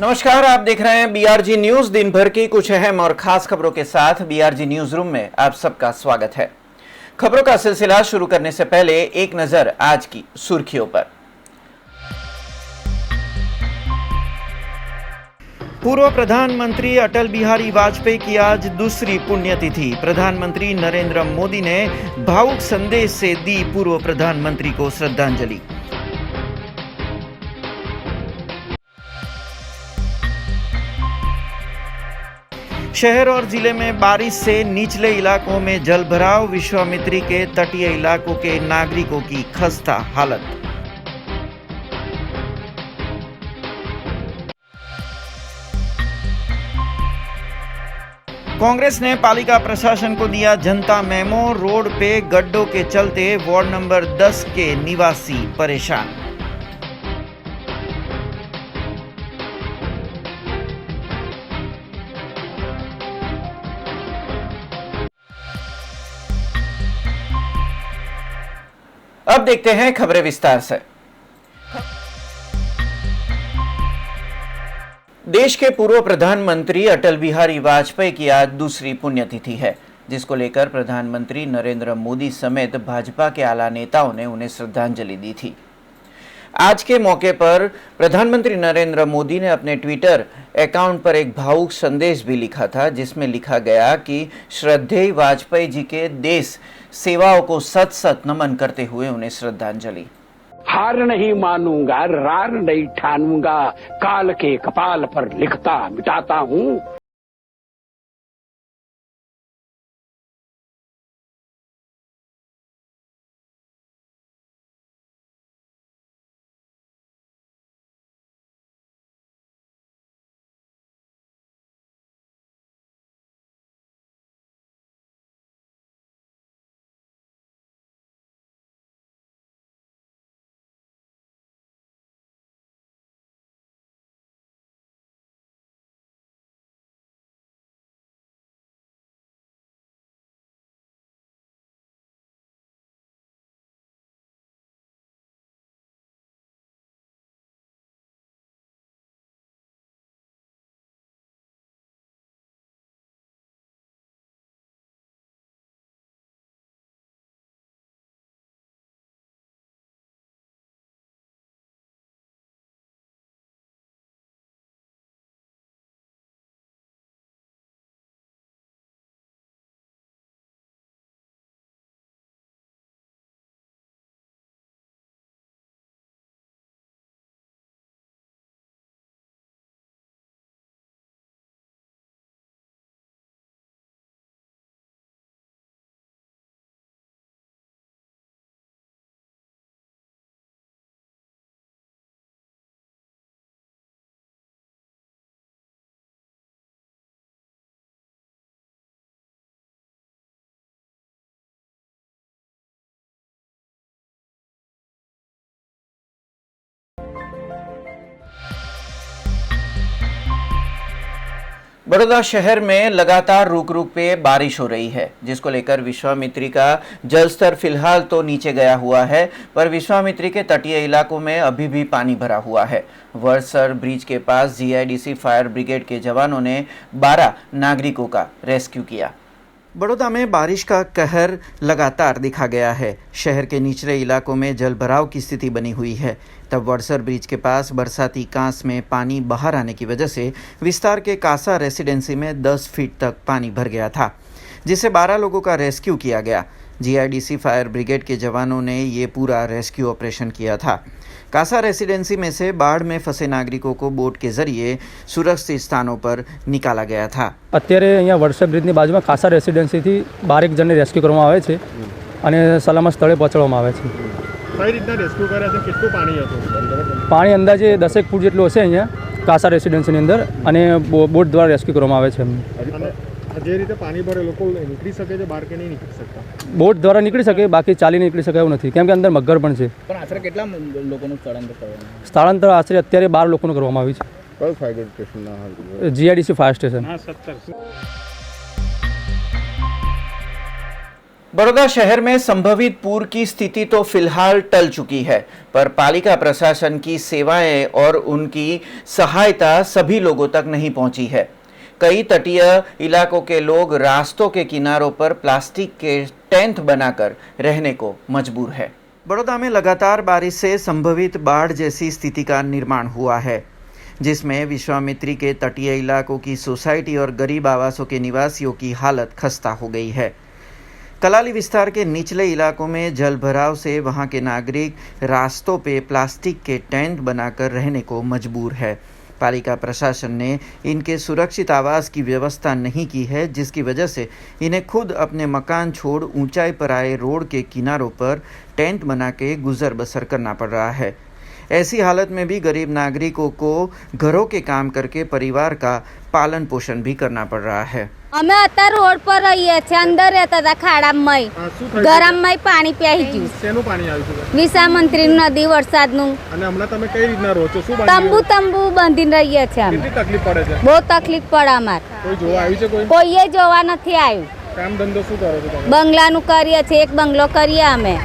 नमस्कार, आप देख रहे हैं बीआरजी न्यूज। दिन भर की कुछ अहम और खास खबरों के साथ बीआरजी न्यूज रूम में आप सबका स्वागत है। खबरों का सिलसिला शुरू करने से पहले एक नजर आज की सुर्खियों पर। पूर्व प्रधानमंत्री अटल बिहारी वाजपेयी की आज दूसरी पुण्यतिथि। प्रधानमंत्री नरेंद्र मोदी ने भावुक संदेश से दी पूर्व प्रधानमंत्री को श्रद्धांजलि। शहर और जिले में बारिश से निचले इलाकों में जलभराव। विश्वामित्री के तटीय इलाकों के नागरिकों की खस्ता हालत। कांग्रेस ने पालिका प्रशासन को दिया जनता मेमो। रोड पे गड्ढों के चलते वार्ड नंबर 10 के निवासी परेशान। अब देखते हैं खबरें विस्तार से। देश के पूर्व प्रधानमंत्री अटल बिहारी वाजपेयी की आज दूसरी पुण्यतिथि है, जिसको लेकर प्रधानमंत्री नरेंद्र मोदी समेत भाजपा के आला नेताओं ने उन्हें श्रद्धांजलि दी थी। आज के मौके पर प्रधानमंत्री नरेंद्र मोदी ने अपने ट्विटर अकाउंट पर एक भावुक संदेश भी लिखा था, जिसमें लिखा गया कि श्रद्धेय वाजपेयी जी के देश सेवाओं को सत सत नमन करते हुए उन्हें श्रद्धांजलि। हार नहीं मानूंगा, रार नहीं ठानूंगा, काल के कपाल पर लिखता मिटाता हूँ। बड़ौदा शहर में लगातार रुक रुक पे बारिश हो रही है, जिसको लेकर विश्वामित्री का जलस्तर फिलहाल तो नीचे गया हुआ है, पर विश्वामित्री के तटीय इलाकों में अभी भी पानी भरा हुआ है। वर्सर ब्रिज के पास जीआईडीसी फायर ब्रिगेड के जवानों ने 12 नागरिकों का रेस्क्यू किया। बड़ौदा में बारिश का कहर लगातार दिखा गया है। शहर के निचले इलाकों में जलभराव की स्थिति बनी हुई है। तब वर्सर ब्रिज के पास बरसाती कांस में पानी बाहर आने की वजह से विस्तार के कासा रेसिडेंसी में 10 फीट तक पानी भर गया था, जिससे 12 लोगों का रेस्क्यू किया गया। जीआईडीसी फायर ब्रिगेड के जवानों ने ये पूरा रेस्क्यू ऑपरेशन किया था। कासा रेसिडेंसी में से बाढ़ में फंसे नागरिकों को बोट के जरिए सुरक्षित स्थानों पर निकाला गया था। અત્યારે અહીંયા વરસાદ બ્રિજની બાજુમાં કાસા રેસિડેન્સીથી 12 જણને રેસ્ક્યુ કરવામાં આવે છે અને સલામત સ્થળે પહોંચાડવામાં આવે છે। કઈ રીતના રેસ્ક્યુ કર્યા છે? કેટલું પાણી હતું? પાણી અંદાજે 10 ફૂટ જેટલું હશે અહીંયા કાસા રેસિડેન્સીની અંદર અને બોટ દ્વારા રેસ્ક્યુ કરવામાં આવે છે। જે રીતે પાણી ભરે લોકો નીકળી શકે છે બહાર કે નહીં નીકળી શકતા? બોટ દ્વારા નીકળી શકે, બાકી ચાલી નીકળી શકે એવું નથી, કેમ કે અંદર મગર પણ છે। પણ આશરે કેટલા લોકોનું સ્થળાંતર કરવાનું? સ્થળાંતર આશરે અત્યારે 12 લોકોનું કરવામાં આવ્યું છે। કયું ફાયર સ્ટેશનના? GIDC fire station. बड़ौदा शहर में संभवित पूर की स्थिति तो फिलहाल टल चुकी है, पर पालिका प्रशासन की सेवाएं और उनकी सहायता सभी लोगों तक नहीं पहुंची है। कई तटीय इलाकों के लोग रास्तों के किनारों पर प्लास्टिक के टेंट बनाकर रहने को मजबूर है। बड़ौदा में लगातार बारिश से संभवित बाढ़ जैसी स्थिति का निर्माण हुआ है, जिसमें विश्वामित्री के तटीय इलाकों की सोसाइटी और गरीब आवासों के निवासियों की हालत खस्ता हो गई है। कलाली विस्तार के निचले इलाकों में जल भराव से वहां के नागरिक रास्तों पे प्लास्टिक के टेंट बनाकर रहने को मजबूर है। पालिका प्रशासन ने इनके सुरक्षित आवास की व्यवस्था नहीं की है, जिसकी वजह से इन्हें खुद अपने मकान छोड़ ऊंचाई पर आए रोड के किनारों पर टेंट बना के गुजर बसर करना पड़ रहा है। ऐसी हालत में भी गरीब नागरिकों को घरों के काम करके परिवार का पालन पोषण भी करना पड़ रहा है। અમે અત્યારે રોડ પર રહીએ છીએ, અંદર રહેતા હતા ખાડામાં, શું થયું? ગરમમાં પાણી પ્યાઈ ગયું। શેનું પાણી આવ્યું છે? વિસામંત્રી નદી વરસાદનું અને હમણાં તમે કઈ રીતના રહો છો? શું બાંધી તંબુ તંબુ બાંધીને રહીએ છીએ અમે। કેટલી તકલીફ પડે છે? બહુ તકલીફ પડે અમારે। કોઈ જોવા આવ્યું છે? કોઈ કોઈએ જોવા નથી આવ્યું। કામ ધંધો શું કરો છો તમે? બંગલાનું કરીએ છીએ, એક બંગલો કરીએ અમે।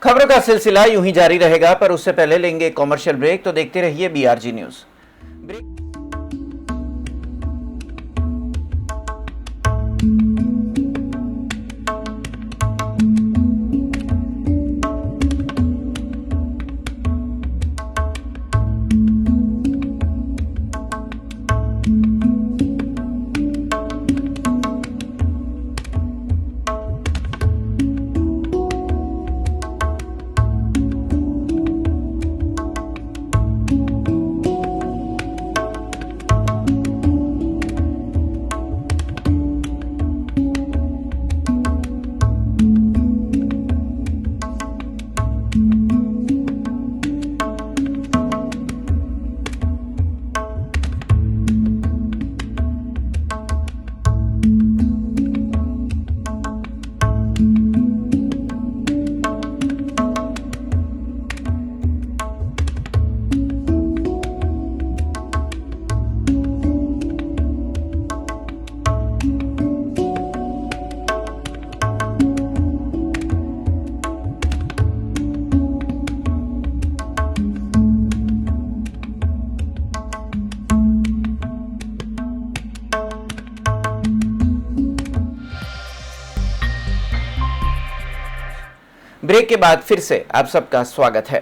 खबरों का सिलसिला यूं ही जारी रहेगा, पर उससे पहले लेंगे एक कॉमर्शियल ब्रेक, तो देखते रहिए BRG न्यूज। ब्रेक के बाद फिर से आप सबका स्वागत है।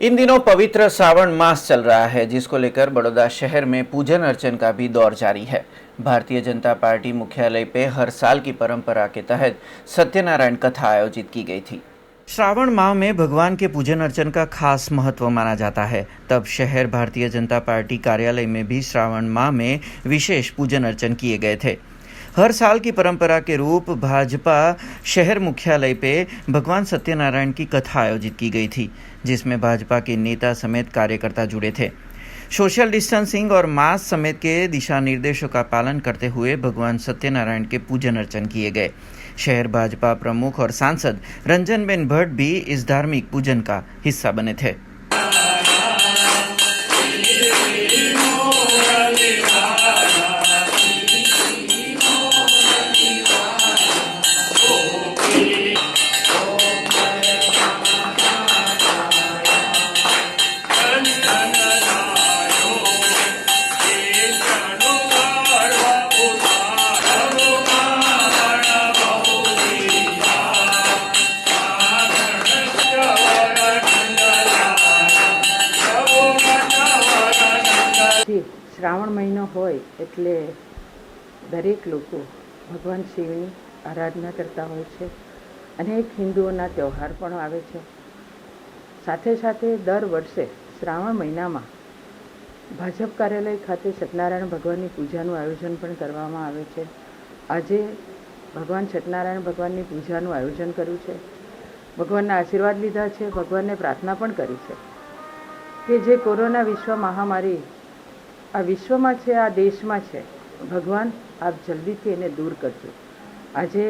इन दिनों पवित्र श्रावण मास चल रहा है, जिसको लेकर बड़ौदा शहर में पूजन अर्चन का भी दौर जारी है। भारतीय जनता पार्टी मुख्यालय पे हर साल की परंपरा के तहत सत्यनारायण कथा आयोजित की गई थी। श्रावण माह में भगवान के पूजन अर्चन का खास महत्व माना जाता है। तब शहर भारतीय जनता पार्टी कार्यालय में भी श्रावण माह में विशेष पूजन अर्चन किए गए थे। हर साल की परंपरा के रूप भाजपा शहर मुख्यालय पे भगवान सत्यनारायण की कथा आयोजित की गई थी, जिसमें भाजपा के नेता समेत कार्यकर्ता जुड़े थे। सोशल डिस्टेंसिंग और मास्क समेत के दिशा निर्देशों का पालन करते हुए भगवान सत्यनारायण के पूजन अर्चन किए गए। शहर भाजपा प्रमुख और सांसद रंजनबेन भट्ट भी इस धार्मिक पूजन का हिस्सा बने थे। શ્રાવણ મહિનો હોય એટલે દરેક લોકો ભગવાન શિવની આરાધના કરતા હોય છે। અનેક હિન્દુઓના તહેવાર પણ આવે છે। સાથે સાથે દર વર્ષે શ્રાવણ મહિનામાં ભાજપ કાર્યાલય ખાતે સત્યનારાયણ ભગવાનની પૂજાનું આયોજન પણ કરવામાં આવે છે। આજે ભગવાન સત્યનારાયણ ભગવાનની પૂજાનું આયોજન કર્યું છે। ભગવાનના આશીર્વાદ લીધા છે। ભગવાનને પ્રાર્થના પણ કરી છે કે જે કોરોના વિશ્વ મહામારી આ વિશ્વમાં છે, આ દેશમાં છે, ભગવાન આપ જલ્દીથી એને દૂર કરજો। આજે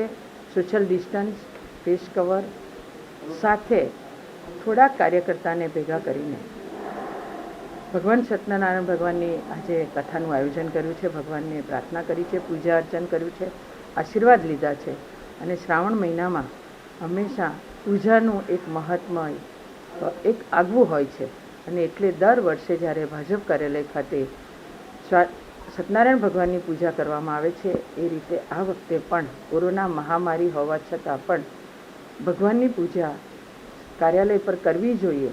સોશિયલ ડિસ્ટન્સ, ફેસ કવર સાથે થોડાક કાર્યકર્તાને ભેગા કરીને ભગવાન સત્યનારાયણ ભગવાનની આજે કથાનું આયોજન કર્યું છે, ભગવાનને પ્રાર્થના કરી છે, પૂજા અર્ચન કર્યું છે, આશીર્વાદ લીધા છે. અને શ્રાવણ મહિનામાં હંમેશા પૂજાનું એક મહાત્મ્ય એક આગવું હોય છે. અને એટલે દર વર્ષે જ્યારે ભાજપ કાર્યાલય ખાતે સત્યનારાયણ ભગવાનની પૂજા કરવામાં આવે છે, એ રીતે આ વખતે પણ કોરોના મહામારી હોવા છતાં પણ ભગવાનની પૂજા કાર્યાલય પર કરવી જોઈએ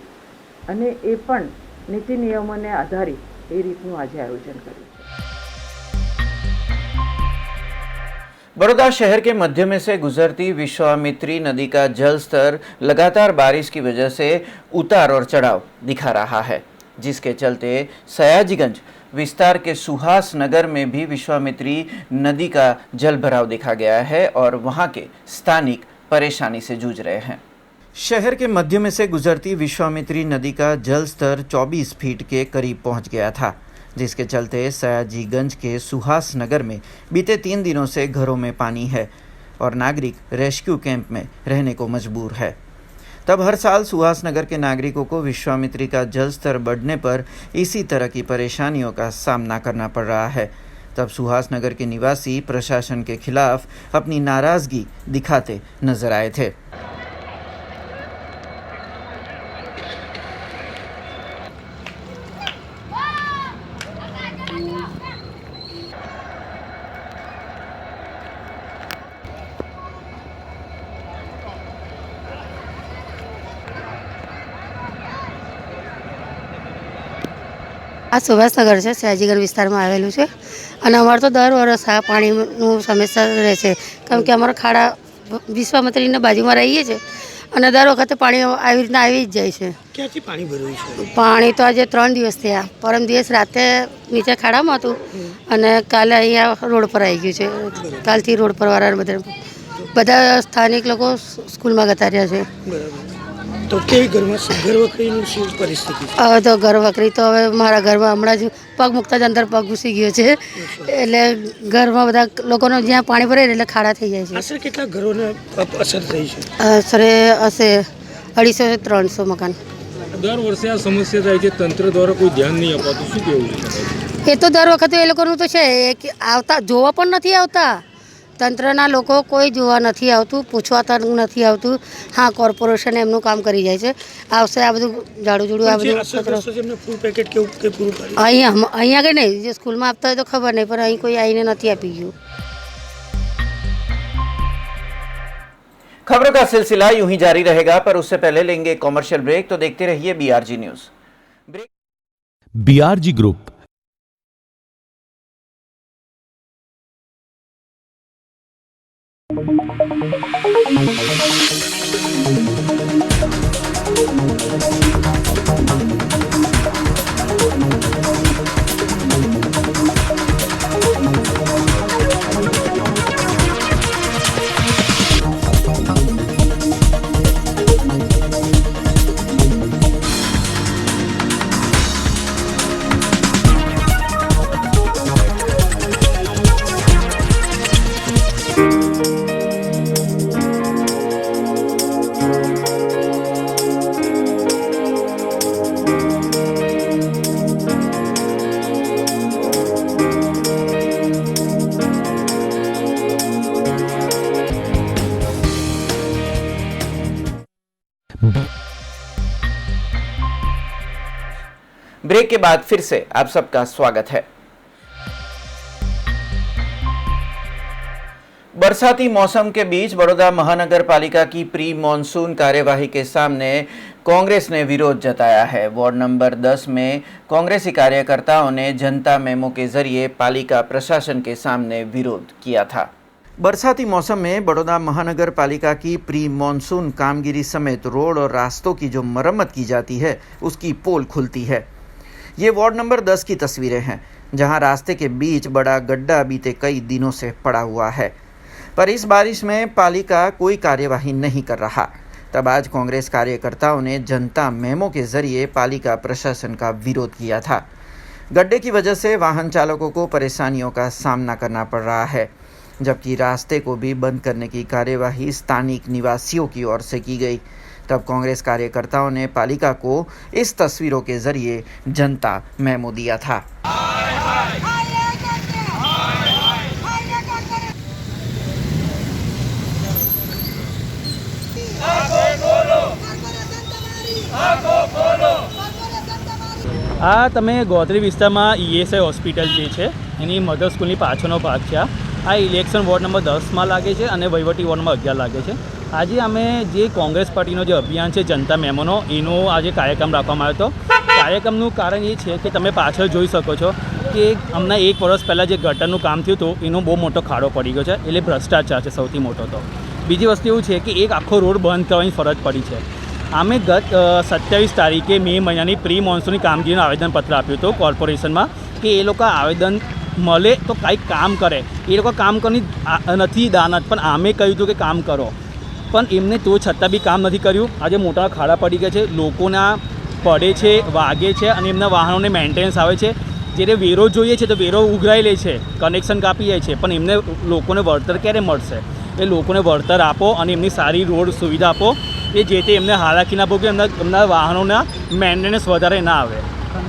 અને એ પણ નીતિ નિયમોને આધારિત એ રીતનું આજે આયોજન કર્યું છે. बड़ौदा शहर के मध्य में से गुजरती विश्वामित्री नदी का जल स्तर लगातार बारिश की वजह से उतार और चढ़ाव दिखा रहा है, जिसके चलते सयाजीगंज विस्तार के सुहास नगर में भी विश्वामित्री नदी का जल भराव देखा गया है और वहां के स्थानिक परेशानी से जूझ रहे हैं. शहर के मध्य में से गुजरती विश्वामित्री नदी का जल स्तर 24 फीट के करीब पहुंच गया था, जिसके चलते सयाजीगंज के सुहास नगर में बीते 3 दिनों से घरों में पानी है और नागरिक रेस्क्यू कैंप में रहने को मजबूर है. तब हर साल सुहास नगर के नागरिकों को विश्वामित्री का जल स्तर बढ़ने पर इसी तरह की परेशानियों का सामना करना पड़ रहा है. तब सुहास नगर के निवासी प्रशासन के खिलाफ अपनी नाराजगी दिखाते नजर आए थे. આ સુભાષનગર છે, સયાજીગંજ વિસ્તારમાં આવેલું છે અને અમારે તો દર વર્ષ આ પાણીનું સમસ્યા રહે છે, કેમ કે અમારા ખાડા વિશ્વામિત્રીના બાજુમાં રહીએ છીએ અને દર વખતે પાણી આવી રીતના આવી જ જાય છે. ક્યાંથી પાણી ભર્યું છે? પાણી તો આજે 3 દિવસ થયા. પરમ દિવસ રાતે નીચે ખાડામાં હતું અને કાલે અહીંયા રોડ પર આવી ગયું છે. કાલથી રોડ પર વાળા બધા સ્થાનિક લોકો સ્કૂલમાં ગતા રહ્યા છે. તો કેવી ઘરવખરીની શું પરિસ્થિતિ છે? હવે તો ઘરવખરી તો હવે મારા ઘરમાં હમણાં જ પગ મૂકતા જ અંદર પગ ઘૂસી ગયો છે, એટલે ઘરમાં બધા લોકોનો જ્યાં પાણી ભરે એટલે ખાડા થઈ જાય છે. આશરે કેટલા ઘરોને અસર થઈ છે? આશરે હશે 250-300 મકાન. દર વર્ષે આ સમસ્યા થાય છે, તંત્ર દ્વારા કોઈ ધ્યાન નહીં અપાતું, શું કહેવું છે? એ તો દર વખતે એ લોકોનું તો છે કે આવતા જોવા પણ નથી આવતા. તંત્રના લોકો કોઈ જોવા નથી આવતું, પૂછવા નથી આવતું. હા, કોર્પોરેશન એમનું કામ કરી જાય છે, આવશે આ બધું ઝાડુ ઝૂડું આ બધું ફૂડ પેકેટ કેવું કે પૂરું પાડ્યું? અહીંયા કંઈ નહીં, જે સ્કૂલમાં આપતા હોય તો ખબર નહીં, પણ અહીં કોઈ આવીને નથી આપી ગયું. खबरों का सिलसिला यूं ही जारी रहेगा, पर उससे पहले लेंगे कॉमर्शियल ब्रेक, तो देखते रहिए BRG news. BRG group break के बाद फिर से आप सबका स्वागत है. बरसाती मौसम के बीच बड़ौदा महानगर पालिका की प्री मॉनसून कार्यवाही के सामने कांग्रेस ने विरोध जताया है. वार्ड नंबर 10 में कांग्रेसी कार्यकर्ताओं ने जनता मेमो के जरिए पालिका प्रशासन के सामने विरोध किया था. बरसाती मौसम में बड़ौदा महानगर पालिका की प्री मॉनसून कामगिरी समेत रोड और रास्तों की जो मरम्मत की जाती है, उसकी पोल खुलती है. ये वार्ड नंबर 10 की तस्वीरें हैं, जहां रास्ते के बीच बड़ा गड्ढा बीते कई दिनों से पड़ा हुआ है, पर इस बारिश में पालिका कोई कार्यवाही नहीं कर रहा. तब आज कांग्रेस कार्यकर्ताओं ने जनता मेमो के जरिए पालिका प्रशासन का विरोध किया था. गड्ढे की वजह से वाहन चालकों को परेशानियों का सामना करना पड़ रहा है, जबकि रास्ते को भी बंद करने की कार्यवाही स्थानिक निवासियों की ओर से की गई. तब कांग्रेस कार्यकर्ताओं ने पालिका को इस तस्वीरों के जरिए जनता मेमो दिया था। આ તમે ગોત્રી વિસ્તારમાં ઈએસઆઈ હોસ્પિટલ જે છે એની મધર સ્કૂલની પાછળનો ભાગ છે। આ ઇલેક્શન વોર્ડ નંબર 10માં લાગે છે અને વહીવટી વોર્ડ નંબર 11 લાગે છે। આજે અમે જે કોંગ્રેસ પાર્ટીનો જે અભિયાન છે જનતા મેમોનો એનો આજે કાર્યક્રમ રાખવામાં આવ્યો હતો। કાર્યક્રમનું કારણ એ છે કે તમે પાછળ જોઈ શકો છો કે હમણાં 1 વર્ષ પહેલાં જે ગટરનું કામ થયું હતું એનો બહુ મોટો ખાડો પડી ગયો છે, એટલે ભ્રષ્ટાચાર છે સૌથી મોટો તો। બીજી વસ્તુ એવું છે કે એક આખો રોડ બંધ કરવાની ફરજ પડી છે। અમે ગત 27 તારીખે મે મહિનાની પ્રી મોન્સૂનની કામગીરીનું આવેદનપત્ર આપ્યું હતું કોર્પોરેશનમાં કે એ લોકો આવેદન મળે તો કંઈક કામ કરે। એ લોકો કામ કરી નથી દાનત, પણ અમે કહ્યું હતું કે કામ કરો, પણ એમને તો છતાં બી કામ નથી કર્યું। આજે મોટા ખાડા પડી ગયા છે, લોકોના પડે છે, વાગે છે અને એમના વાહનોને મેન્ટેનન્સ આવે છે। જ્યારે વેરો જોઈએ છે તો વેરો ઉઘરાઈ લે છે, કનેક્શન કાપી જાય છે, પણ એમને લોકોને વળતર ક્યારે મળશે? એ લોકોને વળતર આપો અને એમની સારી રોડ સુવિધા આપો કે જે તે એમને હાલાકી ના ભોગે, એમના વાહનોના મેન્ટેનન્સ વધારે ના આવે,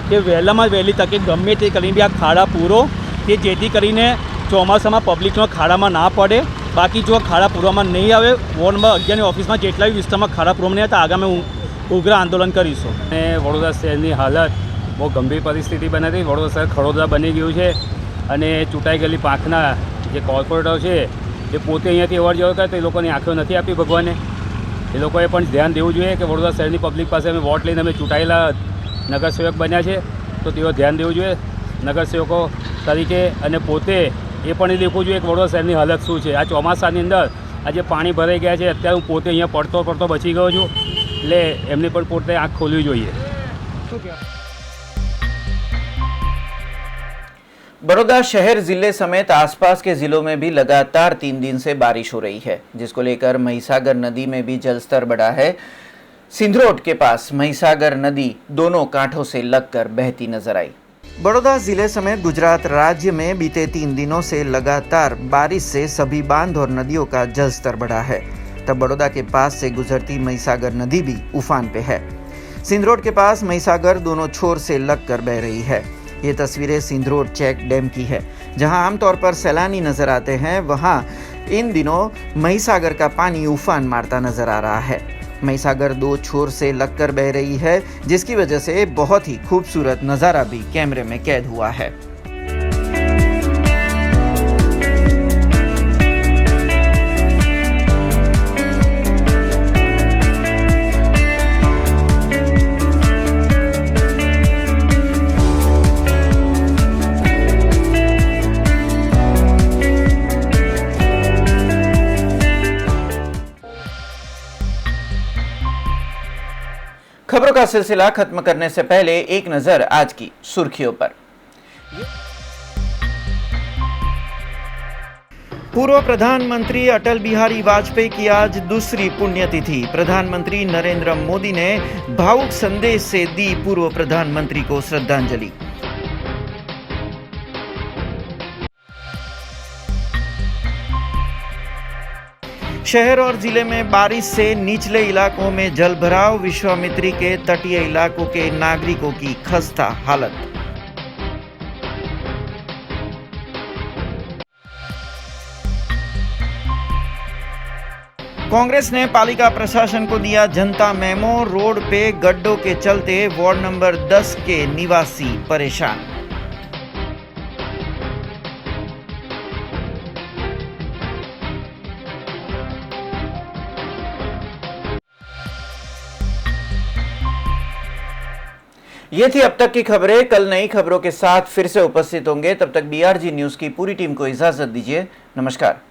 કે વહેલામાં વહેલી તકે ગમે તે કરીને બી આ ખાડા પૂરો, કે જેથી કરીને ચોમાસામાં પબ્લિકનો ખાડામાં ના પડે। બાકી જો ખાડા પૂરવામાં નહીં આવે, વોર્ડ નંબર 11ની ઓફિસમાં જેટલા બી વિસ્તારમાં ખાડા પૂરવામાં નહીં આવતા આગામી ઉગ્ર આંદોલન કરીશું। અને વડોદરા શહેરની હાલત બહુ ગંભીર પરિસ્થિતિ બની હતી। વડોદરા શહેર ખડોદરા બની ગયું છે અને ચૂંટાઈ ગયેલી પાંખના જે કોર્પોરેટર છે એ પોતે અહીંયાથી અવર જવર કરે તો એ લોકોની આંખો નથી આપી ભગવાને। એ લોકોએ પણ ધ્યાન દેવું જોઈએ કે વડોદરા શહેરની પબ્લિક પાસે અમે વોટ લઈને અમે ચૂંટાયેલા નગરસેવક બન્યા છે, તો તેઓ ધ્યાન દેવું જોઈએ નગરસેવકો તરીકે, અને પોતે એ પણ એ દેખવું જોઈએ કે વડોદરા શહેરની હાલત શું છે। આ ચોમાસાની અંદર આજે પાણી ભરાઈ ગયા છે, અત્યારે હું પોતે અહીંયા પડતો બચી ગયો છું, એટલે એમની પણ પોતે આંખ ખોલવી જોઈએ। बड़ौदा शहर जिले समेत आसपास के जिलों में भी लगातार 3 दिन से बारिश हो रही है, जिसको लेकर महिसागर नदी में भी जलस्तर बढ़ा है। सिंधरोट के पास महिसागर नदी दोनों कांठों से लगकर बहती नजर आई। बड़ौदा जिले समेत गुजरात राज्य में बीते 3 दिनों से लगातार बारिश से सभी बांध और नदियों का जलस्तर बढ़ा है। तब बड़ौदा के पास से गुजरती महिसागर नदी भी उफान पे है। सिंधरोट के पास महिसागर दोनों छोर से लगकर बह रही है। ये तस्वीरें सिंधरोट चेक डैम की है, जहां आमतौर पर सैलानी नजर आते हैं, वहां इन दिनों महिसागर का पानी उफान मारता नजर आ रहा है। महिसागर 2 छोर से लगकर बह रही है, जिसकी वजह से बहुत ही खूबसूरत नज़ारा भी कैमरे में कैद हुआ है। खबरों का सिलसिला खत्म करने से पहले एक नजर आज की सुर्खियों पर। पूर्व प्रधानमंत्री अटल बिहारी वाजपेयी की आज दूसरी पुण्यतिथि। प्रधानमंत्री नरेंद्र मोदी ने भावुक संदेश से दी पूर्व प्रधानमंत्री को श्रद्धांजलि। शहर और जिले में बारिश से निचले इलाकों में जलभराव, विश्वामित्री के तटीय इलाकों के नागरिकों की खस्ता हालत। कांग्रेस ने पालिका प्रशासन को दिया जनता मेमो। रोड पे गड्ढों के चलते वार्ड नंबर 10 के निवासी परेशान। ये थी अब तक की खबरें। कल नई खबरों के साथ फिर से उपस्थित होंगे। तब तक BRG न्यूज की पूरी टीम को इजाजत दीजिए। नमस्कार।